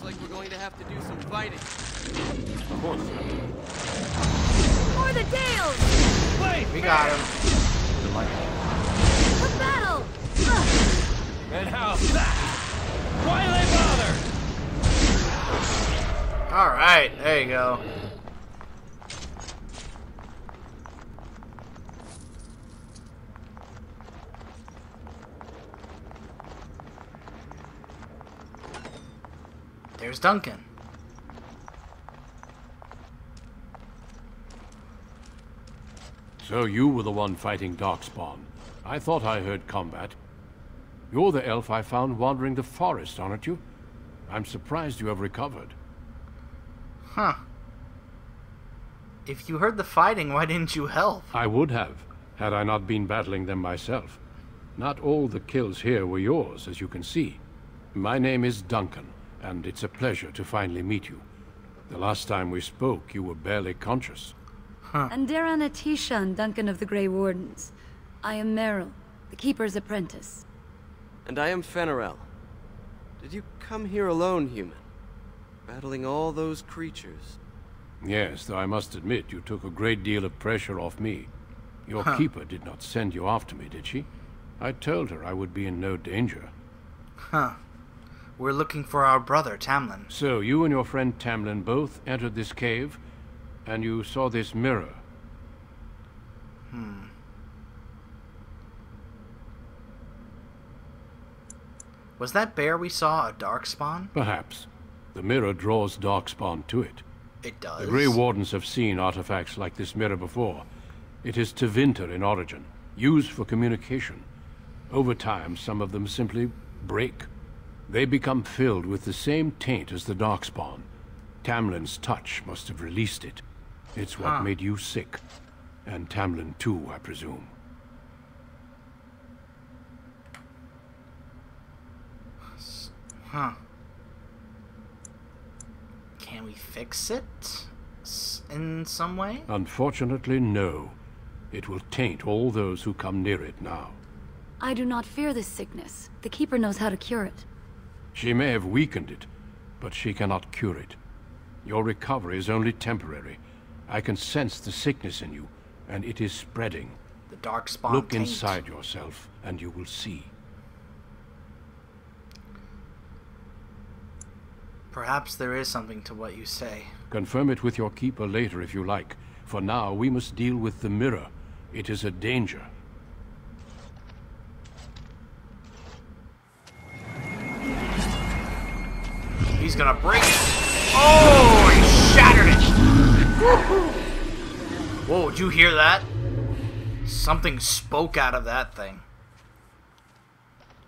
like we're going to have to do some fighting. Of course. For the Dales! Wait! We got him. For battle! And how's that? Why they bother? Alright, there you go. There's Duncan. So you were the one fighting Darkspawn. I thought I heard combat. You're the elf I found wandering the forest, aren't you? I'm surprised you have recovered. Huh. If you heard the fighting, why didn't you help? I would have, had I not been battling them myself. Not all the kills here were yours, as you can see. My name is Duncan, and it's a pleasure to finally meet you. The last time we spoke, you were barely conscious. Andera Natishan, Duncan of the Grey Wardens. I am Meryl, the Keeper's apprentice. And I am Fenarel. Did you come here alone, human? Battling all those creatures? Yes, though I must admit you took a great deal of pressure off me. Your keeper did not send you after me, did she? I told her I would be in no danger. Huh. We're looking for our brother, Tamlin. So, you and your friend Tamlin both entered this cave, and you saw this mirror. Was that bear we saw a darkspawn? Perhaps. The mirror draws Darkspawn to it. It does. The Grey Wardens have seen artifacts like this mirror before. It is Tevinter in origin, used for communication. Over time, some of them simply break. They become filled with the same taint as the Darkspawn. Tamlin's touch must have released it. It's what made you sick. And Tamlin too, I presume. Huh. Can we fix it? In some way? Unfortunately, no. It will taint all those who come near it now. I do not fear this sickness. The Keeper knows how to cure it. She may have weakened it, but she cannot cure it. Your recovery is only temporary. I can sense the sickness in you, and it is spreading. The darkspawn Look taint. inside yourself, and you will see. Perhaps there is something to what you say. Confirm it with your keeper later if you like. For now, we must deal with the mirror. It is a danger. He's gonna break it. Oh, he shattered it. Whoa, did you hear that? Something spoke out of that thing.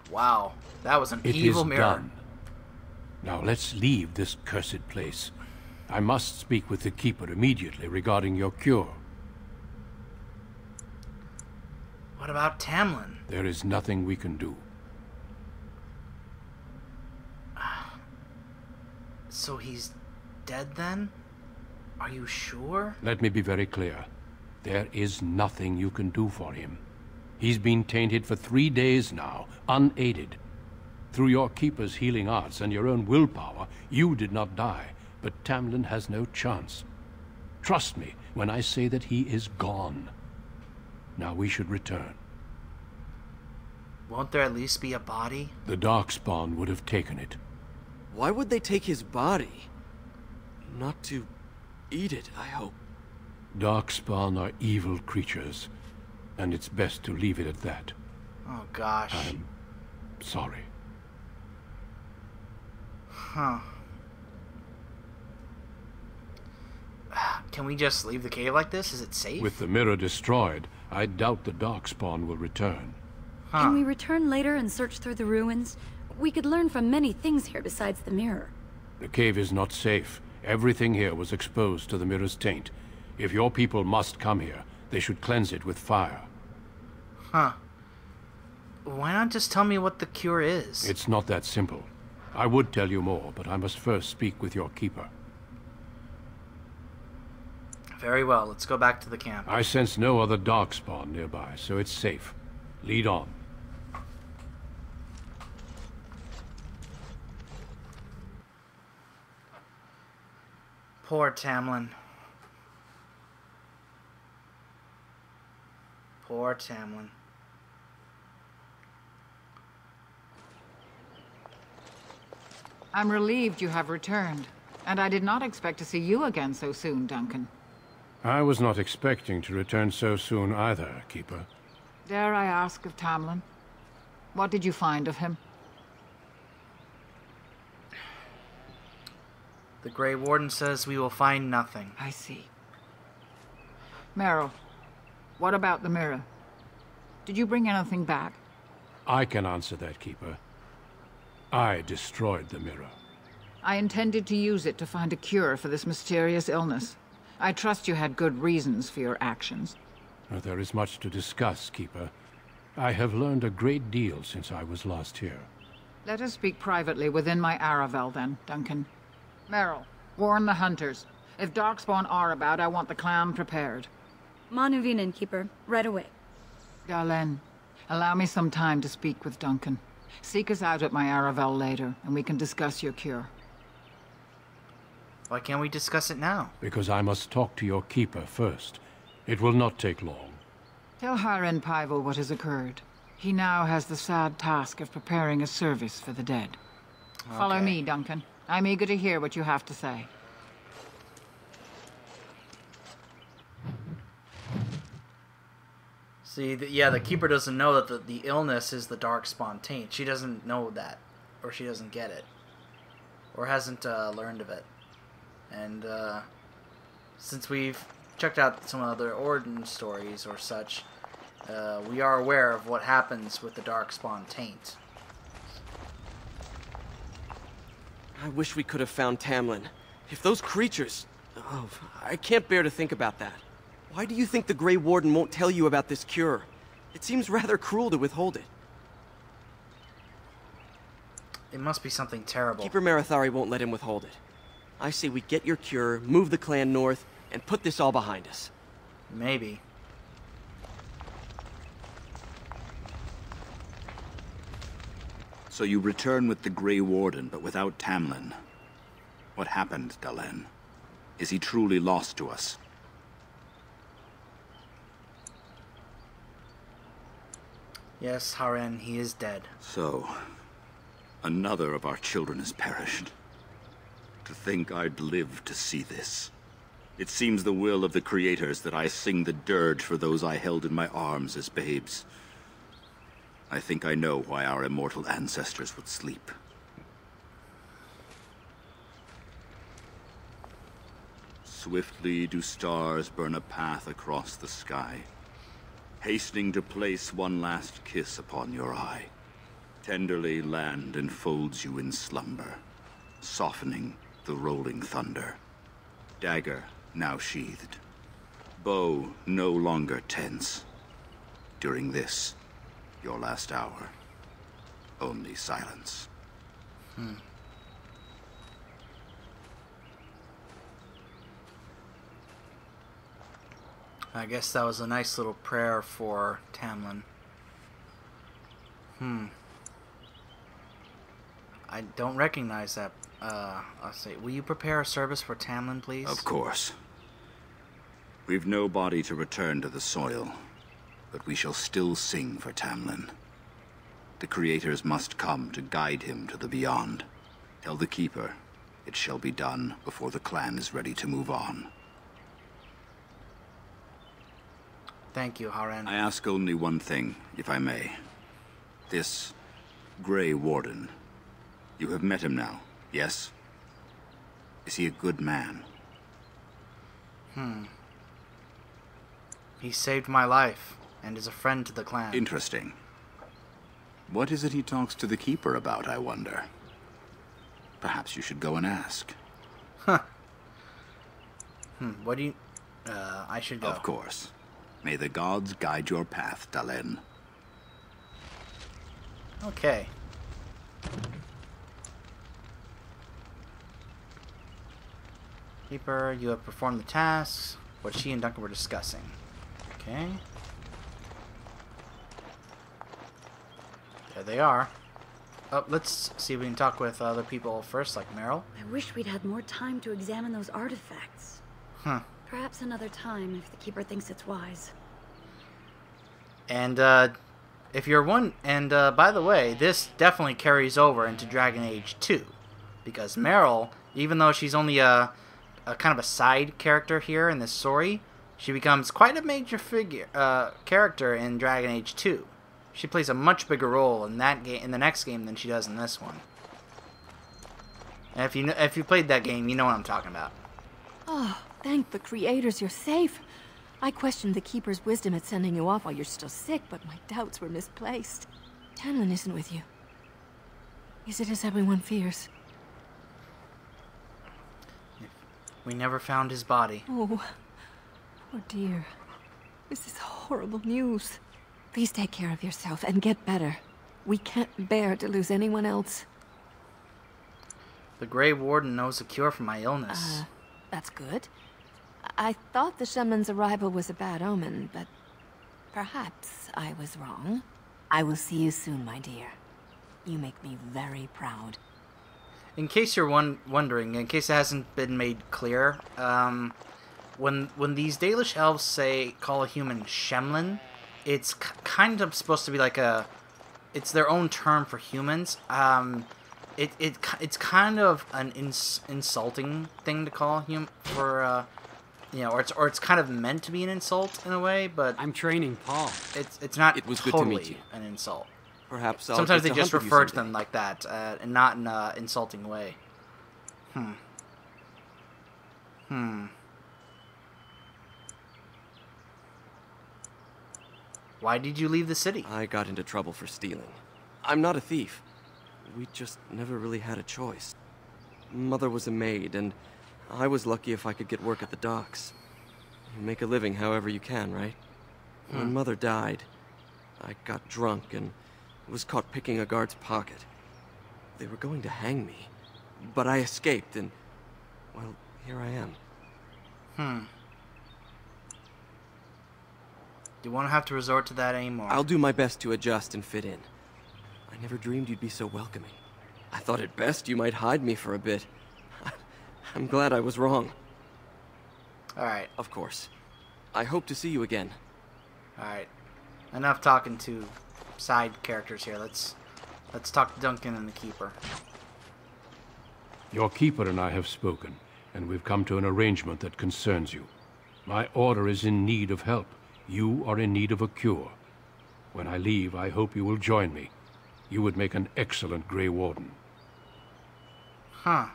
Wow, that was an evil mirror. Done. Now let's leave this cursed place. I must speak with the Keeper immediately regarding your cure. What about Tamlin? There is nothing we can do. So he's dead then? Are you sure? Let me be very clear. There is nothing you can do for him. He's been tainted for 3 days now, unaided. Through your Keeper's healing arts and your own willpower, you did not die, but Tamlin has no chance. Trust me when I say that he is gone. Now we should return. Won't there at least be a body? The Darkspawn would have taken it. Why would they take his body? Not to eat it, I hope. Darkspawn are evil creatures, and it's best to leave it at that. Oh gosh. I'm sorry. Huh. Can we just leave the cave like this? Is it safe? With the mirror destroyed, I doubt the Darkspawn will return. Can we return later and search through the ruins? We could learn from many things here besides the mirror. The cave is not safe. Everything here was exposed to the mirror's taint. If your people must come here, they should cleanse it with fire. Huh. Why not just tell me what the cure is? It's not that simple. I would tell you more, but I must first speak with your Keeper. Very well, let's go back to the camp. I sense no other Darkspawn nearby, so it's safe. Lead on. Poor Tamlin. Poor Tamlin. I'm relieved you have returned. And I did not expect to see you again so soon, Duncan. I was not expecting to return so soon either, Keeper. Dare I ask of Tamlin? What did you find of him? The Grey Warden says we will find nothing. I see. Meryl, what about the mirror? Did you bring anything back? I can answer that, Keeper. I destroyed the mirror. I intended to use it to find a cure for this mysterious illness. I trust you had good reasons for your actions. There is much to discuss, Keeper. I have learned a great deal since I was last here. Let us speak privately within my Aravel, then, Duncan. Meryl, warn the hunters. If Darkspawn are about, I want the clan prepared. Manuvinen, Keeper. Right away. Darlene, allow me some time to speak with Duncan. Seek us out at my Aravel later, and we can discuss your cure. Why can't we discuss it now? Because I must talk to your Keeper first. It will not take long. Tell Haren Pyvel what has occurred. He now has the sad task of preparing a service for the dead. Follow Okay. me, Duncan. I'm eager to hear what you have to say. See, the Keeper doesn't know that the illness is the Darkspawn taint. She doesn't know that. Or she doesn't get it. Or hasn't learned of it. And since we've checked out some other Orden stories or such, we are aware of what happens with the Darkspawn taint. I wish we could have found Tamlin. If those creatures... Oh, I can't bear to think about that. Why do you think the Grey Warden won't tell you about this cure? It seems rather cruel to withhold it. It must be something terrible. Keeper Marathari won't let him withhold it. I say we get your cure, move the clan north, and put this all behind us. Maybe. So you return with the Grey Warden, but without Tamlin. What happened, Dalish? Is he truly lost to us? Yes, Haren, he is dead. So, another of our children has perished. To think I'd live to see this. It seems the will of the Creators that I sing the dirge for those I held in my arms as babes. I think I know why our immortal ancestors would sleep. Swiftly do stars burn a path across the sky, hastening to place one last kiss upon your eye. Tenderly land enfolds you in slumber, softening the rolling thunder. Dagger now sheathed, bow no longer tense. During this, your last hour, only silence. I guess that was a nice little prayer for Tamlin. I don't recognize that. I'll say, will you prepare a service for Tamlin, please? Of course. We've no body to return to the soil, but we shall still sing for Tamlin. The Creators must come to guide him to the beyond. Tell the Keeper, it shall be done before the clan is ready to move on. Thank you, Haren. I ask only one thing, if I may. This Grey Warden, you have met him now, yes? Is he a good man? He saved my life, and is a friend to the clan. Interesting. What is it he talks to the Keeper about, I wonder? Perhaps you should go and ask. What do you... I should go. Of course. May the gods guide your path, Dalish. Okay. Keeper, you have performed the tasks, what she and Duncan were discussing. Okay. There they are. let's see if we can talk with other people first, like Meryl. I wish we'd had more time to examine those artifacts. Huh. Perhaps another time, if the Keeper thinks it's wise. And, if you're one... And, by the way, this definitely carries over into Dragon Age 2. Because Meryl, even though she's only a kind of a side character here in this story, she becomes quite a major character in Dragon Age 2. She plays a much bigger role in that game, in the next game, than she does in this one. And if you played that game, you know what I'm talking about. Oh, thank the creators you're safe. I questioned the Keeper's wisdom at sending you off while you're still sick, but my doubts were misplaced. Tamlin isn't with you. Is it as everyone fears? We never found his body. Oh, poor dear. This is horrible news. Please take care of yourself and get better. We can't bear to lose anyone else. The Grey Warden knows a cure for my illness. That's good. I thought the shaman's arrival was a bad omen, but perhaps I was wrong. I will see you soon, my dear. You make me very proud. In case you're wondering, in case it hasn't been made clear, when these Dalish elves call a human Shemlin, it's kind of supposed to be like it's their own term for humans. It's kind of an insulting thing to call or it's kind of meant to be an insult in a way, but I'm training Paul. It's not It was totally good to meet you. an insult. Perhaps I'll Sometimes get they to just hunt with you refer to someday. them like that, and not in an insulting way. Why did you leave the city? I got into trouble for stealing. I'm not a thief. We just never really had a choice. Mother was a maid, and I was lucky if I could get work at the docks. You make a living however you can, right? When Mother died, I got drunk and was caught picking a guard's pocket. They were going to hang me, but I escaped and, well, here I am. You won't have to resort to that anymore. I'll do my best to adjust and fit in. I never dreamed you'd be so welcoming. I thought at best you might hide me for a bit. I'm glad I was wrong. Alright, Of course. I hope to see you again. alright. Enough talking to side characters here. Let's talk to Duncan and the Keeper. Your keeper and I have spoken, and we've come to an arrangement that concerns you. My order is in need of help. You are in need of a cure. When I leave, I hope you will join me. You would make an excellent Grey Warden. Huh.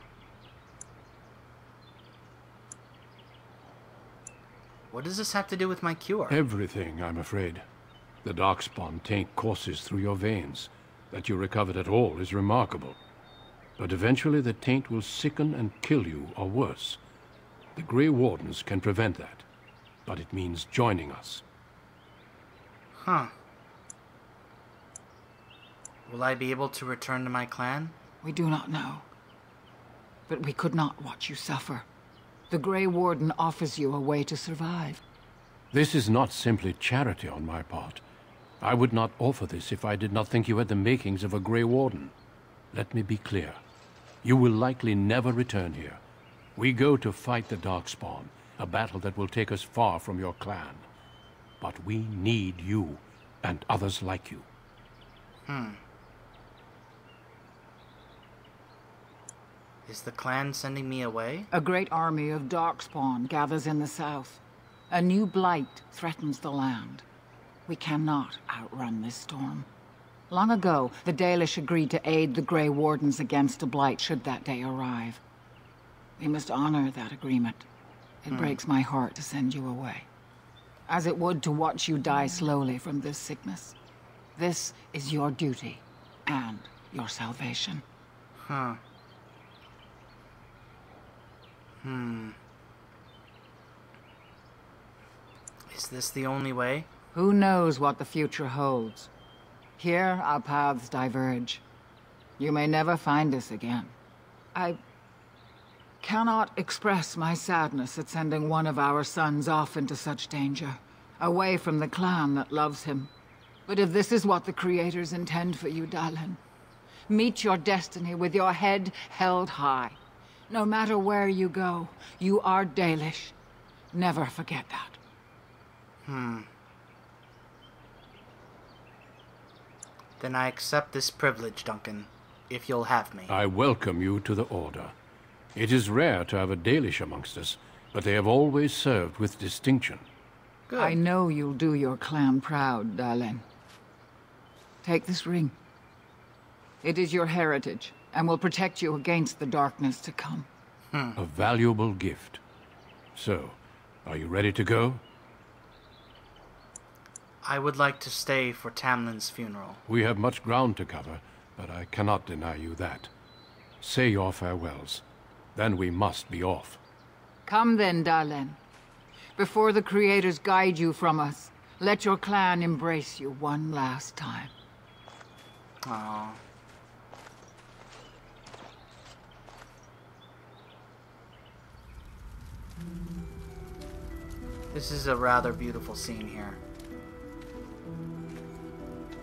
What does this have to do with my cure? Everything, I'm afraid. The darkspawn taint courses through your veins. That you recovered at all is remarkable. But eventually the taint will sicken and kill you, or worse. The Grey Wardens can prevent that. But it means joining us. Huh. Will I be able to return to my clan? We do not know. But we could not watch you suffer. The Grey Warden offers you a way to survive. This is not simply charity on my part. I would not offer this if I did not think you had the makings of a Grey Warden. Let me be clear. You will likely never return here. We go to fight the Darkspawn, a battle that will take us far from your clan. But we need you, and others like you. Is the clan sending me away? A great army of Darkspawn gathers in the south. A new blight threatens the land. We cannot outrun this storm. Long ago, the Dalish agreed to aid the Grey Wardens against a blight should that day arrive. We must honor that agreement. It breaks my heart to send you away, as it would to watch you die slowly from this sickness. This is your duty and your salvation. Huh. Is this the only way? Who knows what the future holds? Here, our paths diverge. You may never find us again. I cannot express my sadness at sending one of our sons off into such danger, away from the clan that loves him. But if this is what the creators intend for you, Dalish, Meet your destiny with your head held high. No matter where you go, you are Dalish. Never forget that. Then I accept this privilege, Duncan, if you'll have me. I welcome you to the Order. It is rare to have a Dalish amongst us, but they have always served with distinction. Good. I know you'll do your clan proud, Dalish. Take this ring. It is your heritage, and will protect you against the darkness to come. A valuable gift. So, are you ready to go? I would like to stay for Tamlin's funeral. We have much ground to cover, but I cannot deny you that. Say your farewells. Then we must be off. Come then, Dalish. Before the Creators guide you from us, let your clan embrace you one last time. Aww. This is a rather beautiful scene here.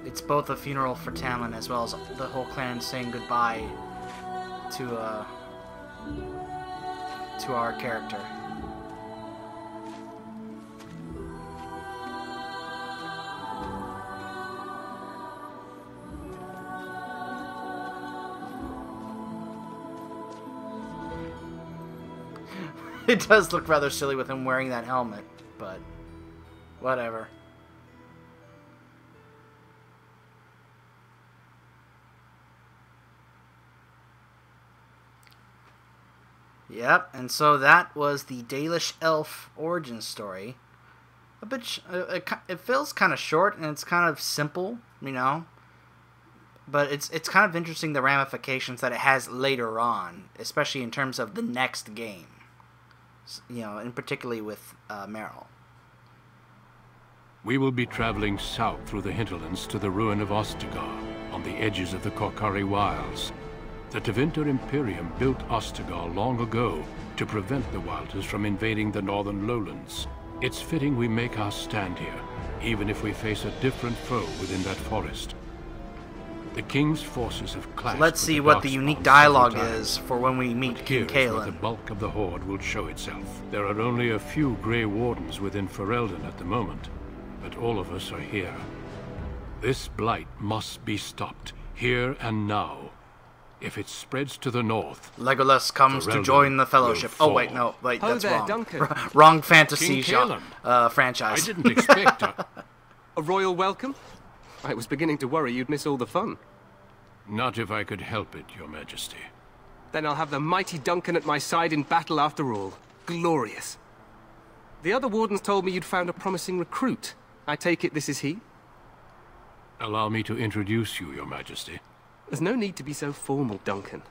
It's both a funeral for Tamlin as well as the whole clan saying goodbye to our character. It does look rather silly with him wearing that helmet, but whatever. Yep, and so that was the Dalish elf origin story. A bit, it feels kind of short and it's kind of simple, you know. But it's kind of interesting the ramifications that it has later on, especially in terms of the next game. You know, and particularly with Merrill. We will be traveling south through the hinterlands to the ruin of Ostagar, on the edges of the Korkari Wilds. The Tevinter Imperium built Ostagar long ago to prevent the Wilders from invading the northern lowlands. It's fitting we make our stand here, even if we face a different foe within that forest. The King's forces have clashed. Let's see what the unique dialogue is for when we meet King Kaelin. The bulk of the Horde will show itself. There are only a few Grey Wardens within Ferelden at the moment, but all of us are here. This blight must be stopped, here and now. If it spreads to the north, Legolas comes to join the Fellowship. Oh wait, no, wait, that's there, wrong. Duncan. Wrong fantasy King franchise. I didn't expect A royal welcome? I was beginning to worry you'd miss all the fun. Not if I could help it, Your Majesty. Then I'll have the mighty Duncan at my side in battle after all. Glorious. The other wardens told me you'd found a promising recruit. I take it this is he? Allow me to introduce you, Your Majesty. There's no need to be so formal, Duncan.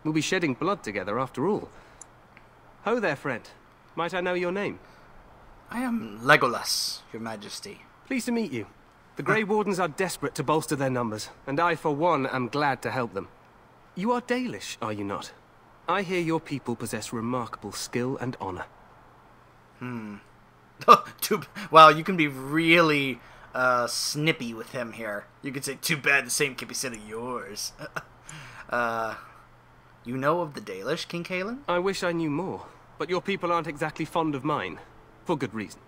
We'll be shedding blood together after all. Ho there, friend. Might I know your name? I am Legolas, Your Majesty. Pleased to meet you. The Grey Wardens are desperate to bolster their numbers, and I, for one, am glad to help them. You are Dalish, are you not? I hear your people possess remarkable skill and honor. Wow, you can be really snippy with him here. You can say, too bad the same can be said of yours. You know of the Dalish, King Kaelin? I wish I knew more, but your people aren't exactly fond of mine. For good reason.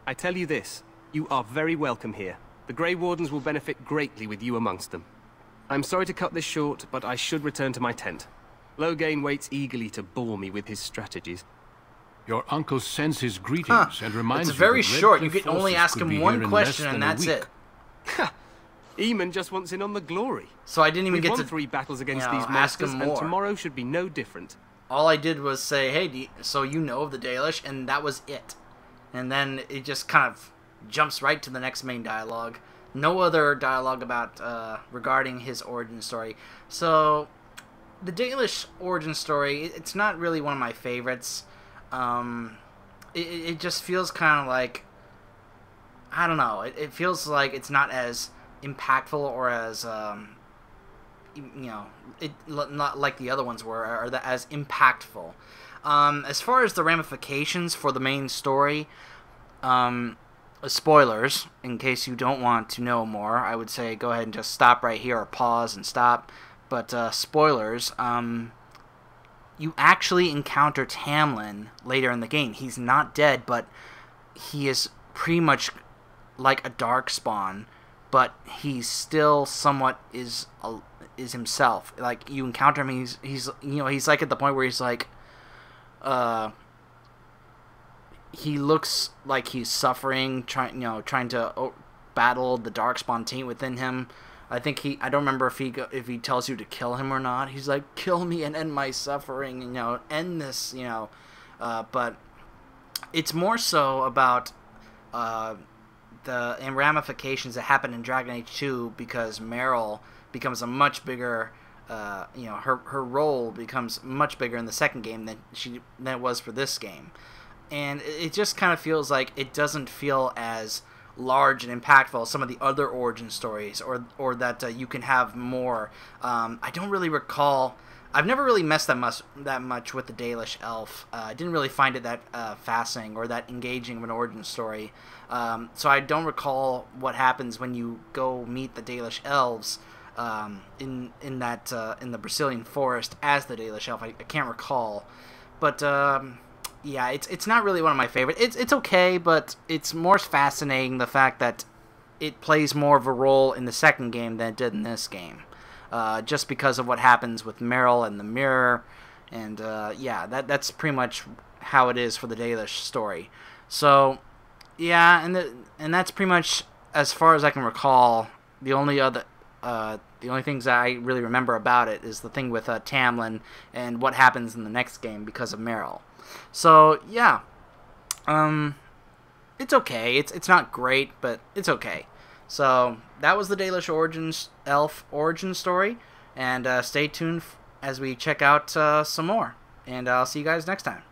I tell you this, you are very welcome here. The Grey Wardens will benefit greatly with you amongst them. I'm sorry to cut this short, but I should return to my tent. Loghain waits eagerly to bore me with his strategies. Your uncle sends his greetings and reminds you it's very that Red short. You Cliff can only forces ask could him be one here in question less and than a that's week. it. Ha! Eamon just wants in on the glory. So I didn't even We've get won to 3 battles against you know, these ask monsters, him and more. tomorrow should be no different. All I did was say, hey, so you know of the Dalish, and that was it. And then it just kind of jumps right to the next main dialogue. No other dialogue about regarding his origin story. So the Dalish origin story, it's not really one of my favorites. It just feels kind of like, I don't know. It feels like it's not as impactful or as you know, not like the other ones were, or as impactful. As far as the ramifications for the main story, spoilers, in case you don't want to know more, I would say go ahead and just stop right here or pause and stop. but spoilers. You actually encounter Tamlin later in the game. He's not dead, but he is pretty much like a darkspawn, but he's still somewhat is himself. Like, you encounter him, he's he's like at the point where he's like, he looks like he's suffering, trying to battle the darkspawn taint within him. I don't remember if he tells you to kill him or not. He's like, kill me and end my suffering, end this, but it's more so about the ramifications that happen in Dragon Age 2, because Meryl becomes a much bigger, her role becomes much bigger in the second game than it was for this game. And it just kind of feels like it doesn't feel as large and impactful as some of the other origin stories, or that you can have more. I don't really recall. I've never really messed that much with the Dalish elf. I didn't really find it that fascinating or that engaging of an origin story. So I don't recall what happens when you go meet the Dalish elves in the Brazilian forest as the Dalish elf. I can't recall, but yeah, it's not really one of my favorites. It's okay, but it's more fascinating the fact that it plays more of a role in the second game than it did in this game. Just because of what happens with Meryl and the mirror, and yeah, that's pretty much how it is for the Dalish story. So yeah, and that's pretty much as far as I can recall. The only things that I really remember about it is the thing with Tamlin and what happens in the next game because of Meryl. So yeah, it's okay. It's not great, but it's okay. So that was the Dalish elf origin story, and stay tuned as we check out some more. And I'll see you guys next time.